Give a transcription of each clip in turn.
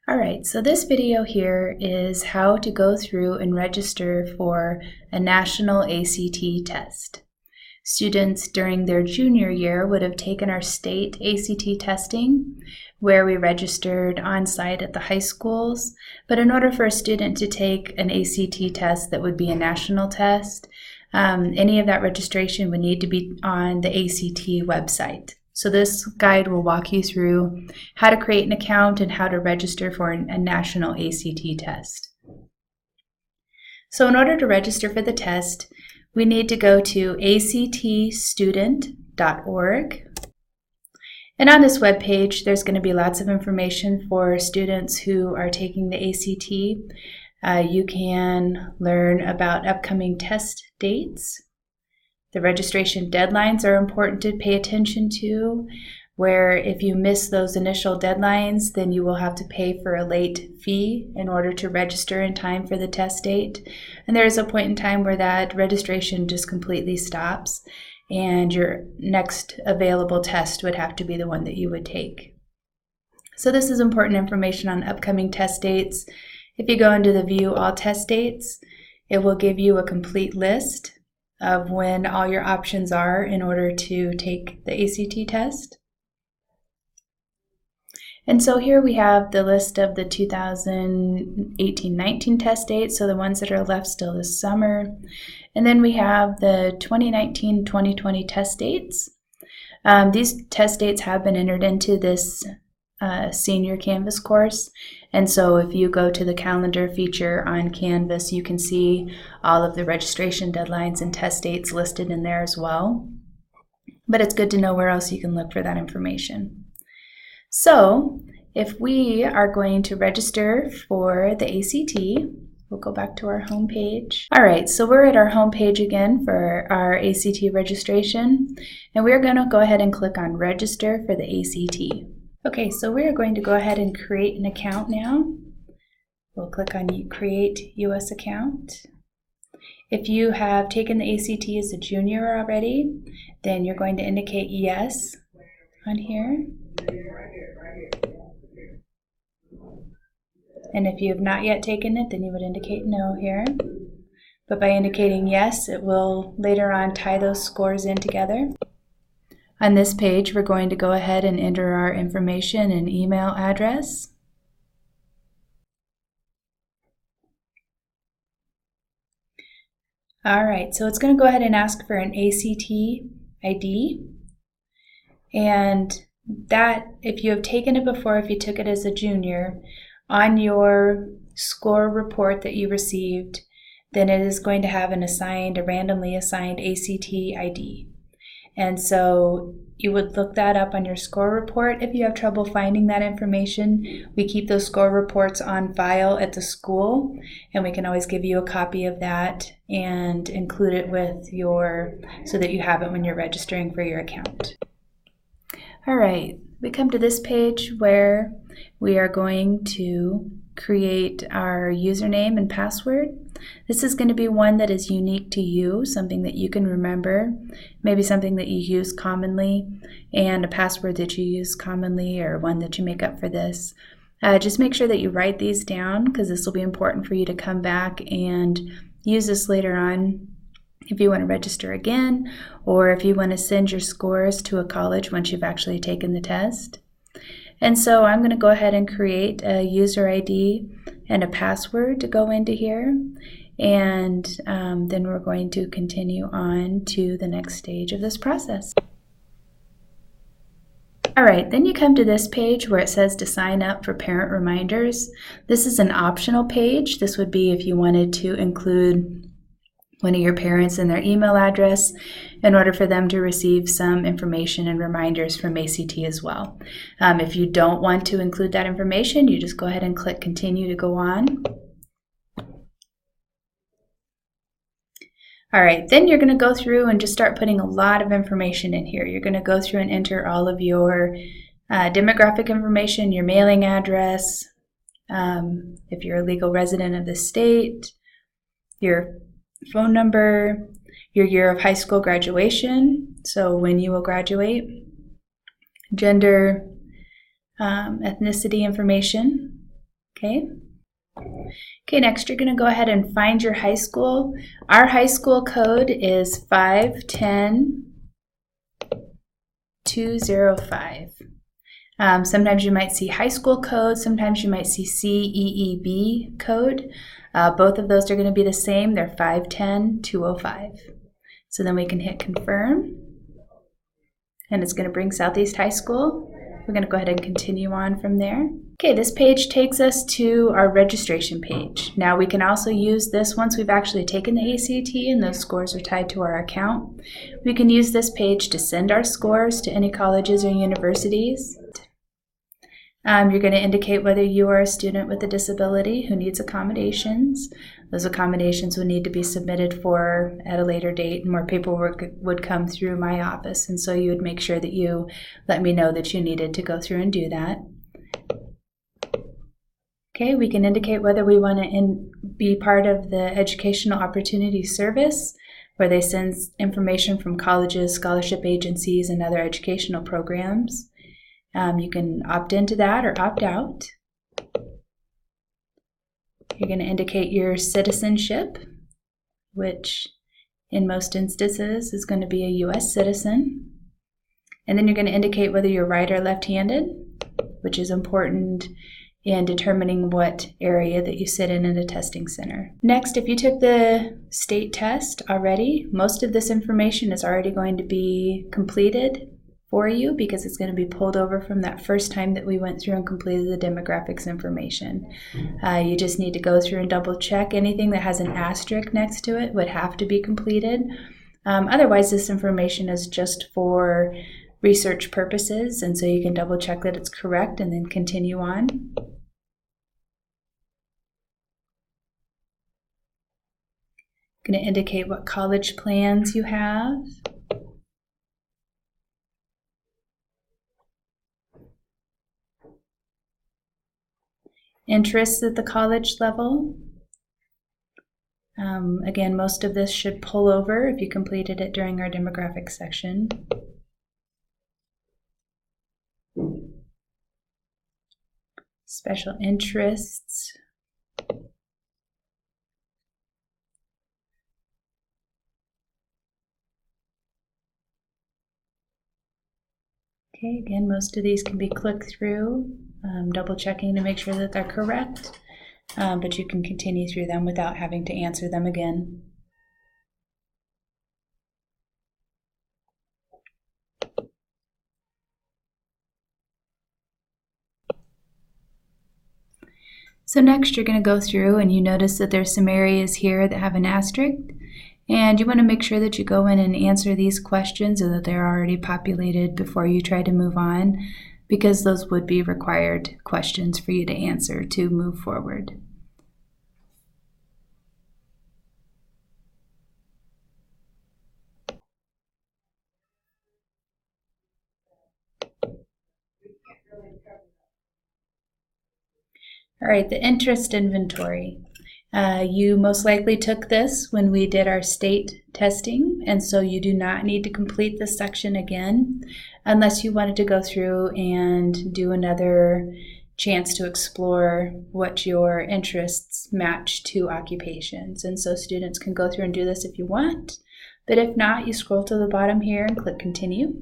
Alright, so this video here is how to go through and register for a national ACT test. Students during their junior year would have taken our state ACT testing, where we registered on site at the high schools. But in order for a student to take an ACT test that would be a national test, any of that registration would need to be on the ACT website. So this guide will walk you through how to create an account and how to register for a national ACT test. So in order to register for the test, we need to go to actstudent.org. And on this webpage, there's going to be lots of information for students who are taking the ACT. You can learn about upcoming test dates. The registration deadlines are important to pay attention to, where if you miss those initial deadlines, then you will have to pay for a late fee in order to register in time for the test date. And there is a point in time where that registration just completely stops, and your next available test would have to be the one that you would take. So this is important information on upcoming test dates. If you go into the View All Test Dates, it will give you a complete list of when all your options are in order to take the ACT test. And so here we have the list of the 2018-19 test dates, so the ones that are left still this summer. And then we have the 2019-2020 test dates. These test dates have been entered into this senior Canvas course. And so if you go to the calendar feature on Canvas, you can see all of the registration deadlines and test dates listed in there as well. But it's good to know where else you can look for that information. So if we are going to register for the ACT, we'll go back to our home page. All right, so we're at our home page again for our ACT registration, and we're going to go ahead and click on Register for the ACT. Okay, so we're going to go ahead and create an account now. We'll click on Create US Account. If you have taken the ACT as a junior already, then you're going to indicate yes on here. And if you have not yet taken it, then you would indicate no here. But by indicating yes, it will later on tie those scores in together. On this page, we're going to go ahead and enter our information and email address. All right, so it's going to go ahead and ask for an ACT ID. And that, if you have taken it before, if you took it as a junior, on your score report that you received, then it is going to have a randomly assigned ACT ID. And so you would look that up on your score report. If you have trouble finding that information, we keep those score reports on file at the school, and we can always give you a copy of that and include it with so that you have it when you're registering for your account. All right, we come to this page where we are going to create our username and password. This is going to be one that is unique to you, something that you can remember, maybe something that you use commonly, and a password that you use commonly, or one that you make up for this. Just make sure that you write these down, because this will be important for you to come back and use this later on if you want to register again, or if you want to send your scores to a college once you've actually taken the test. And so I'm going to go ahead and create a user ID and a password to go into here. And then we're going to continue on to the next stage of this process. All right, then you come to this page where it says to sign up for parent reminders. This is an optional page. This would be if you wanted to include one of your parents and their email address in order for them to receive some information and reminders from ACT as well. If you don't want to include that information, you just go ahead and click continue to go on. All right, then you're going to go through and just start putting a lot of information in here. You're going to go through and enter all of your demographic information, your mailing address, if you're a legal resident of the state, your phone number, your year of high school graduation, so when you will graduate, gender, ethnicity information, Okay. Okay, next you're going to go ahead and find your high school. Our high school code is 510205. Sometimes you might see high school code, sometimes you might see CEEB code. Both of those are going to be the same. They're 510205. So then we can hit confirm, and it's going to bring Southeast High School. We're going to go ahead and continue on from there. Okay, this page takes us to our registration page. Now we can also use this once we've actually taken the ACT and those scores are tied to our account. We can use this page to send our scores to any colleges or universities. You're going to indicate whether you are a student with a disability who needs accommodations. Those accommodations would need to be submitted for at a later date, and more paperwork would come through my office, and so you would make sure that you let me know that you needed to go through and do that. Okay, we can indicate whether we want to be part of the Educational Opportunity Service, where they send information from colleges, scholarship agencies, and other educational programs. You can opt into that or opt out. You're going to indicate your citizenship, which in most instances is going to be a U.S. citizen. And then you're going to indicate whether you're right or left-handed, which is important in determining what area that you sit in a testing center. Next, if you took the state test already, most of this information is already going to be completed for you because it's going to be pulled over from that first time that we went through and completed the demographics information. You just need to go through and double check. Anything that has an asterisk next to it would have to be completed. Otherwise, this information is just for research purposes, and so you can double check that it's correct and then continue on. Going to indicate what college plans you have. Interests at the college level. Again, most of this should pull over if you completed it during our demographics section. Special interests. Okay, again, most of these can be clicked through, double checking to make sure that they're correct, but you can continue through them without having to answer them again. So next you're going to go through and you notice that there's some areas here that have an asterisk, and you want to make sure that you go in and answer these questions so that they're already populated before you try to move on, because those would be required questions for you to answer to move forward. All right, the interest inventory. You most likely took this when we did our state testing, and so you do not need to complete this section again unless you wanted to go through and do another chance to explore what your interests match to occupations. And so students can go through and do this if you want, but if not, you scroll to the bottom here and click continue.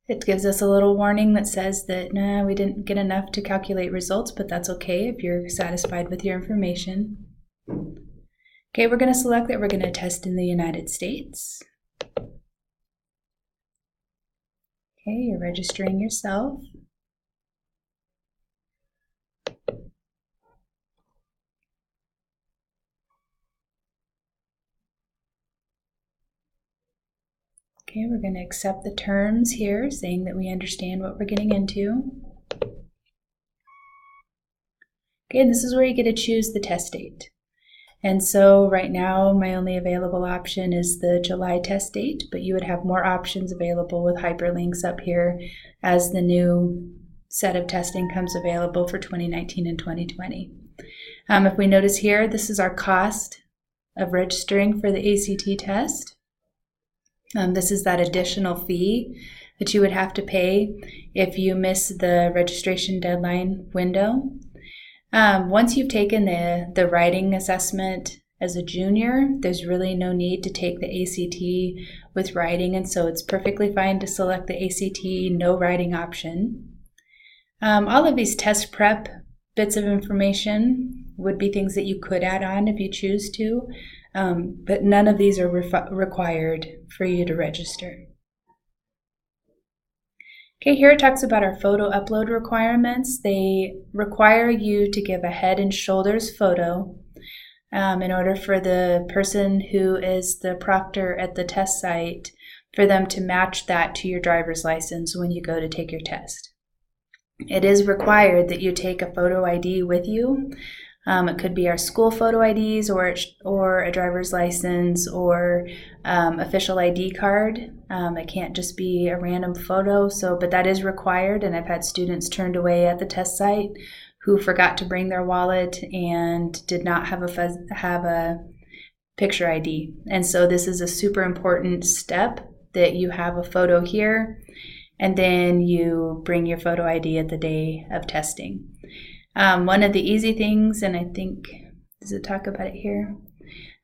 It gives us a little warning that says that, we didn't get enough to calculate results, but that's okay if you're satisfied with your information. Okay, we're going to select that we're going to test in the United States. Okay, you're registering yourself. Okay, we're going to accept the terms here, saying that we understand what we're getting into. Okay, and this is where you get to choose the test date. And so right now, my only available option is the July test date, but you would have more options available with hyperlinks up here as the new set of testing comes available for 2019 and 2020. If we notice here, this is our cost of registering for the ACT test. This is that additional fee that you would have to pay if you miss the registration deadline window. Once you've taken the writing assessment as a junior, there's really no need to take the ACT with writing, and so it's perfectly fine to select the ACT no writing option. All of these test prep bits of information would be things that you could add on if you choose to, but none of these are required for you to register. Okay, here it talks about our photo upload requirements. They require you to give a head and shoulders photo in order for the person who is the proctor at the test site, for them to match that to your driver's license when you go to take your test. It is required that you take a photo ID with you. It could be our school photo IDs or a driver's license or official ID card. It can't just be a random photo, but that is required, and I've had students turned away at the test site who forgot to bring their wallet and did not have a picture ID. And so this is a super important step, that you have a photo here, and then you bring your photo ID at the day of testing. One of the easy things, and I think, does it talk about it here?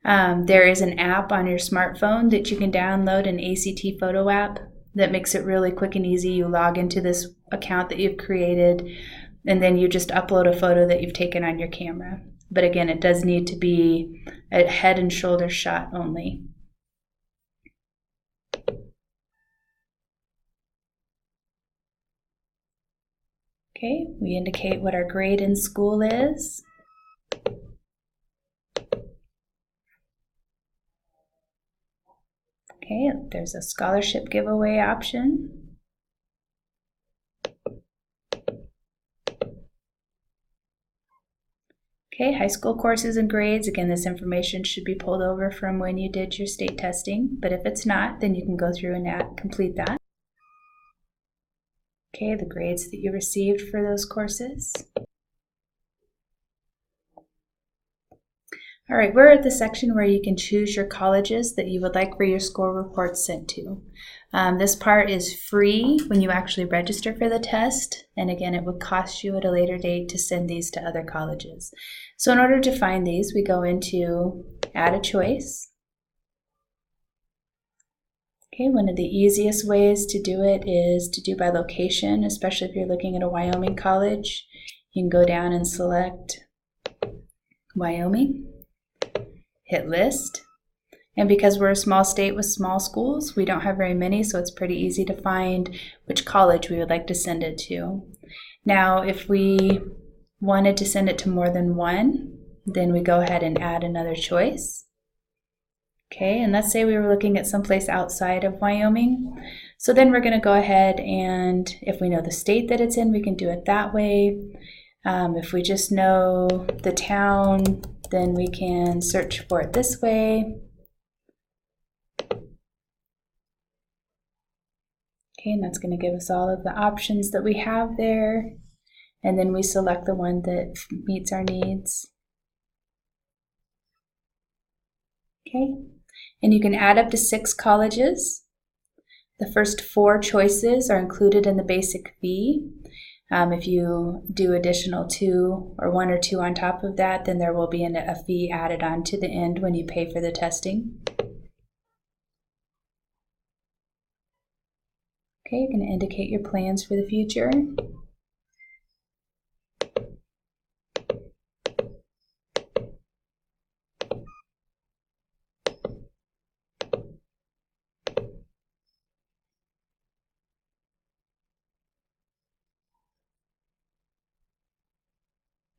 There is an app on your smartphone that you can download, an ACT photo app that makes it really quick and easy. You log into this account that you've created, and then you just upload a photo that you've taken on your camera. But again, it does need to be a head and shoulder shot only. Okay, we indicate what our grade in school is. Okay, there's a scholarship giveaway option. Okay, high school courses and grades. Again, this information should be pulled over from when you did your state testing, but if it's not, then you can go through and complete that. Okay, the grades that you received for those courses. All right, we're at the section where you can choose your colleges that you would like for your score reports sent to. This part is free when you actually register for the test, and again, it would cost you at a later date to send these to other colleges. So in order to find these, we go into Add a Choice. Okay, one of the easiest ways to do it is to do by location, especially if you're looking at a Wyoming college. You can go down and select Wyoming, hit List, and because we're a small state with small schools, we don't have very many, so it's pretty easy to find which college we would like to send it to. Now, if we wanted to send it to more than one, then we go ahead and add another choice. Okay, and let's say we were looking at someplace outside of Wyoming. So then we're going to go ahead, and if we know the state that it's in, we can do it that way. If we just know the town, then we can search for it this way. Okay, and that's going to give us all of the options that we have there. And then we select the one that meets our needs. Okay, and you can add up to 6 colleges. The first 4 choices are included in the basic fee. If you do additional 2 or 1 or 2 on top of that, then there will be a fee added on to the end when you pay for the testing. Okay, you're going to indicate your plans for the future.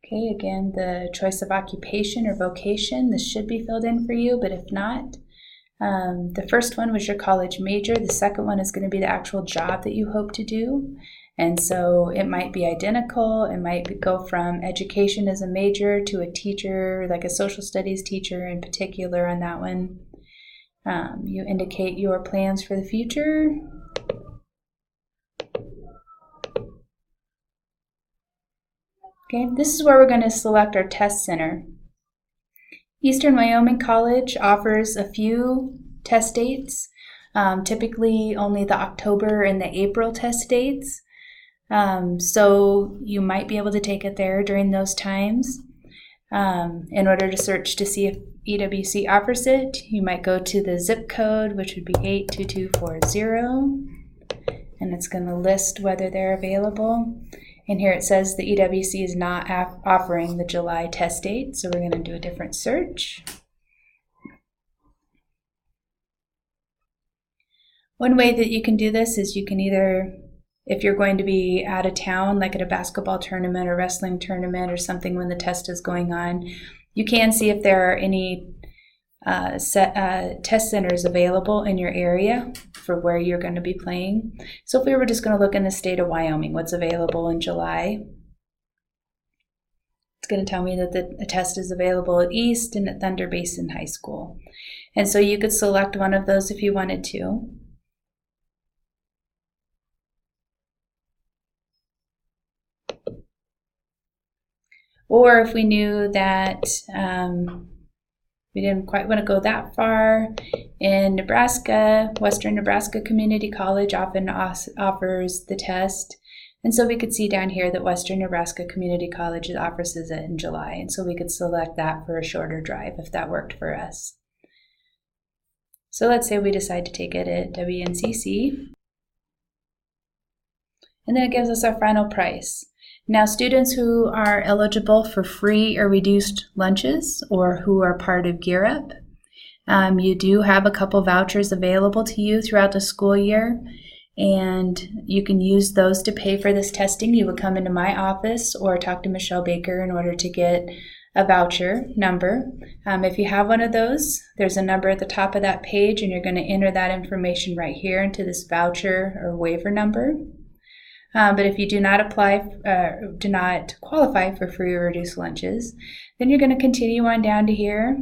Okay, again, the choice of occupation or vocation, this should be filled in for you, but if not, the first one was your college major. The second one is going to be the actual job that you hope to do. And so it might be identical. It might go from education as a major to a teacher, like a social studies teacher in particular on that one. You indicate your plans for the future. Okay, this is where we're going to select our test center. Eastern Wyoming College offers a few test dates. typically only the October and the April test dates. So you might be able to take it there during those times. In order to search to see if EWC offers it, you might go to the zip code, which would be 82240, and it's going to list whether they're available. And here it says the EWC is not offering the July test date, so we're going to do a different search. One way that you can do this is you can either, if you're going to be out of town, like at a basketball tournament or wrestling tournament or something when the test is going on, you can see if there are any test centers available in your area for where you're going to be playing. So if we were just going to look in the state of Wyoming, what's available in July, it's going to tell me that the test is available at East and at Thunder Basin High School. And so you could select one of those if you wanted to. Or if we knew that we didn't quite want to go that far, in Nebraska, Western Nebraska Community College often offers the test. And so we could see down here that Western Nebraska Community College offers it in July. And so we could select that for a shorter drive if that worked for us. So let's say we decide to take it at WNCC. And then it gives us our final price. Now, students who are eligible for free or reduced lunches or who are part of Gear Up, you do have a couple vouchers available to you throughout the school year, and you can use those to pay for this testing. You would come into my office or talk to Michelle Baker in order to get a voucher number. If you have one of those, there's a number at the top of that page, and you're going to enter that information right here into this voucher or waiver number. But if you do not do not qualify for free or reduced lunches, then you're going to continue on down to here,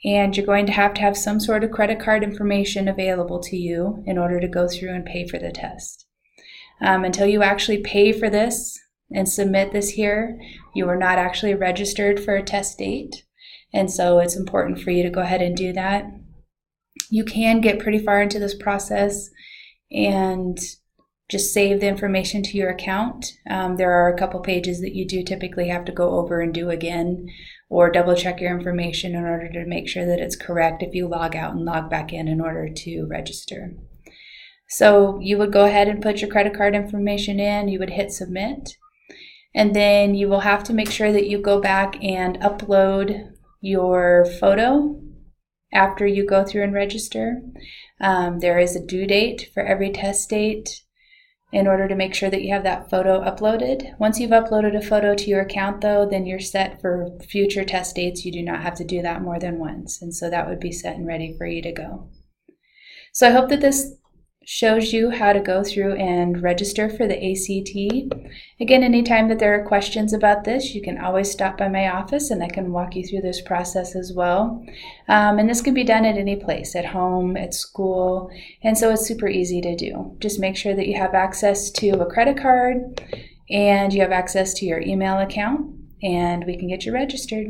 and you're going to have some sort of credit card information available to you in order to go through and pay for the test. Until you actually pay for this and submit this here, you are not actually registered for a test date, and so it's important for you to go ahead and do that. You can get pretty far into this process and just save the information to your account. There are a couple pages that you do typically have to go over and do again, or double check your information in order to make sure that it's correct if you log out and log back in order to register. So you would go ahead and put your credit card information in, you would hit submit, and then you will have to make sure that you go back and upload your photo after you go through and register. There is a due date for every test date in order to make sure that you have that photo uploaded. Once you've uploaded a photo to your account, though, then you're set for future test dates. You do not have to do that more than once, and so that would be set and ready for you to go. So I hope that this shows you how to go through and register for the ACT. Again, anytime that there are questions about this, you can always stop by my office and I can walk you through this process as well. And this can be done at any place, at home, at school, and so it's super easy to do. Just make sure that you have access to a credit card and you have access to your email account, and we can get you registered.